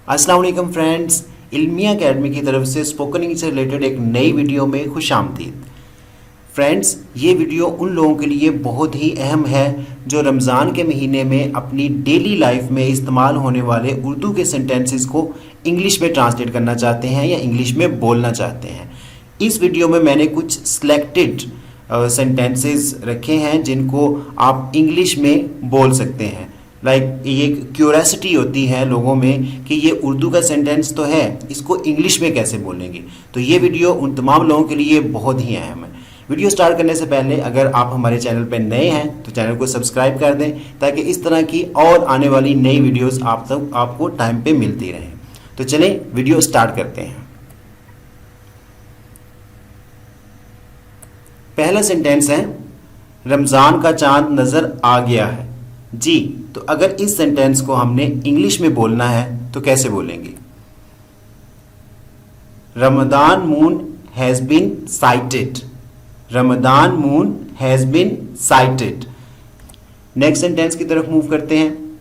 अस्सलाम वालेकुम friends, इल्मिया academy की तरफ से स्पोकन इंग्लिश से रिलेटेड एक नई वीडियो में खुशामदीद। फ्रेंड्स, ये वीडियो उन लोगों के लिए बहुत ही अहम है जो रमज़ान के महीने में अपनी डेली लाइफ में इस्तेमाल होने वाले उर्दू के सेंटेंसेस को इंग्लिश में ट्रांसलेट करना चाहते हैं या इंग्लिश में बोलना चाहते हैं। इस वीडियो में मैंने कुछ सिलेक्टेड सेंटेंसेस रखे हैं जिनको आप इंग्लिश में बोल सकते हैं। ये एक क्यूरियोसिटी होती है लोगों में कि ये उर्दू का सेंटेंस तो है, इसको इंग्लिश में कैसे बोलेंगे। तो ये वीडियो उन तमाम लोगों के लिए बहुत ही अहम है। वीडियो स्टार्ट करने से पहले अगर आप हमारे चैनल पर नए हैं तो चैनल को सब्सक्राइब कर दें ताकि इस तरह की और आने वाली नई वीडियोस आपको टाइम पे मिलती रहें। तो चलें वीडियो स्टार्ट करते हैं। पहला सेंटेंस है, रमज़ान का चांद नज़र आ गया है। जी, तो अगर इस सेंटेंस को हमने इंग्लिश में बोलना है तो कैसे बोलेंगे? Ramzan moon has been sighted. Ramzan moon has been sighted. Next sentence की तरफ मूव करते हैं।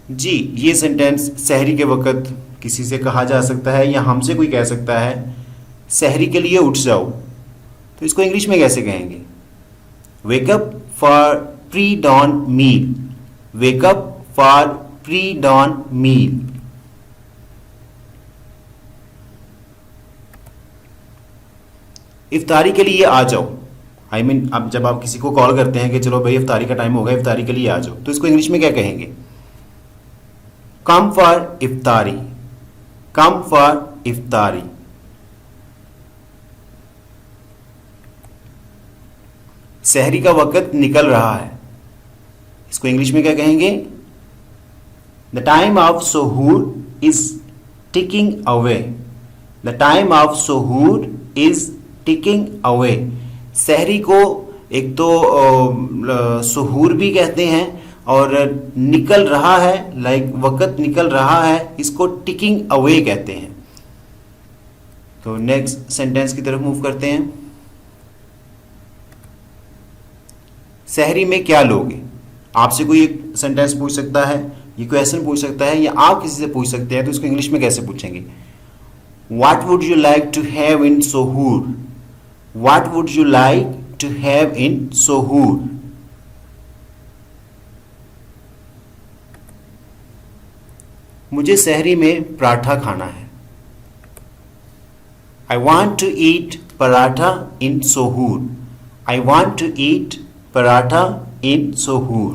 जी, ये सेंटेंस सहरी के वक़्त किसी से कहा जा सकता है या हमसे कोई कह सकता है, सहरी के लिए उठ जाओ। तो इसको इंग्लिश में कैसे कहेंगे? Wake up for pre dawn meal. Wake up for pre dawn meal. इफ्तारी के लिए आ जाओ। अब जब आप किसी को कॉल करते हैं कि चलो भाई इफ्तारी का टाइम होगा, इफ्तारी के लिए आ जाओ, तो इसको इंग्लिश में क्या कहेंगे? कम फॉर इफ्तारी। कम फॉर इफ्तारी। सहरी का वक़्त निकल रहा है, इसको इंग्लिश में क्या कहेंगे? The time of suhoor is ticking away. The time of suhoor is ticking away. सहरी को एक तो सुहूर भी कहते हैं और निकल रहा है, वक़्त निकल रहा है, इसको टिकिंग अवे कहते हैं। तो नेक्स्ट सेंटेंस की तरफ मूव करते हैं। सहरी में क्या लोगे? आपसे कोई एक सेंटेंस पूछ सकता है, ये क्वेश्चन पूछ सकता है, या आप किसी से पूछ सकते हैं, तो इसको इंग्लिश में कैसे पूछेंगे? What would you like to have in Sohur? What would you like to have in Sohur? मुझे सहरी में पराठा खाना है। I want to eat paratha in Sohur. I want to eat paratha इन सोहूर।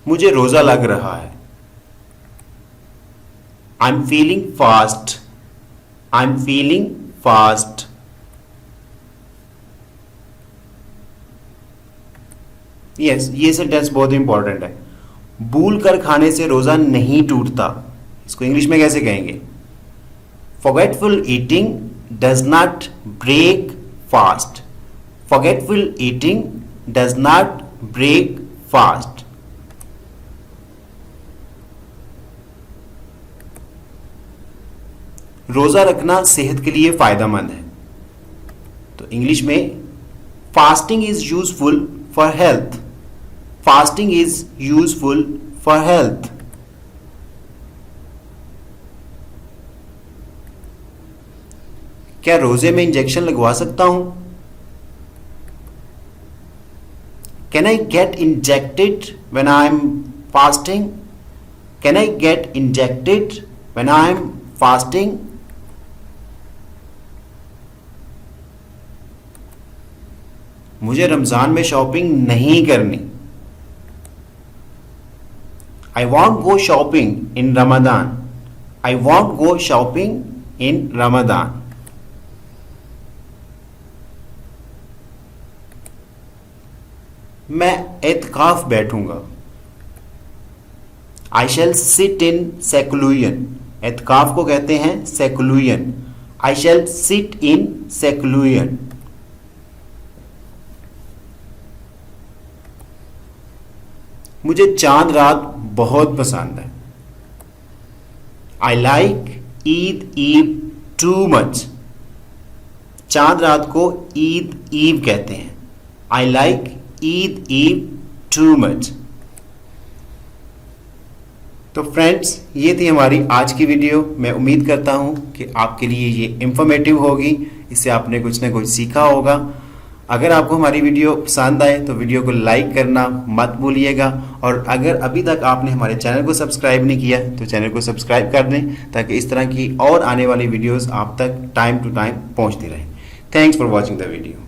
मुझे रोजा लग रहा है। I am feeling fast. I am feeling fast. Yes, ये सेंटेंस बहुत इंपॉर्टेंट है। भूल कर खाने से रोजा नहीं टूटता, इसको इंग्लिश में कैसे कहेंगे? Forgetful eating does not break fast. Forgetful eating does not break fast. रोजा रखना सेहत के लिए फायदेमंद है, तो इंग्लिश में fasting is useful for health. Fasting is useful for health. क्या रोजे में इंजेक्शन लगवा सकता हूं? Can I get injected when I am fasting? Can I get injected when I am fasting? मुझे रमजान में शॉपिंग नहीं करनी। I want go shopping in Ramadan. I want go shopping in Ramadan. मैं एतकाफ बैठूंगा। आई शैल सिट इन सेक्लूयन। एतकाफ को कहते हैं सेक्लूयन। आई शैल सिट इन सेक्लूयन। मुझे चांद रात बहुत पसंद है। I like Eid eve too much. चांद रात को ईद ईव कहते हैं। I like Eid eve too much. तो फ्रेंड्स, ये थी हमारी आज की वीडियो। मैं उम्मीद करता हूँ कि आपके लिए ये इंफॉर्मेटिव होगी, इससे आपने कुछ ना कुछ सीखा होगा। अगर आपको हमारी वीडियो पसंद आए तो वीडियो को लाइक करना मत भूलिएगा, और अगर अभी तक आपने हमारे चैनल को सब्सक्राइब नहीं किया तो चैनल को सब्सक्राइब कर दें, ताकि इस तरह की और आने वाली वीडियोस आप तक टाइम टू टाइम पहुंचती रहें। Thanks for watching the video.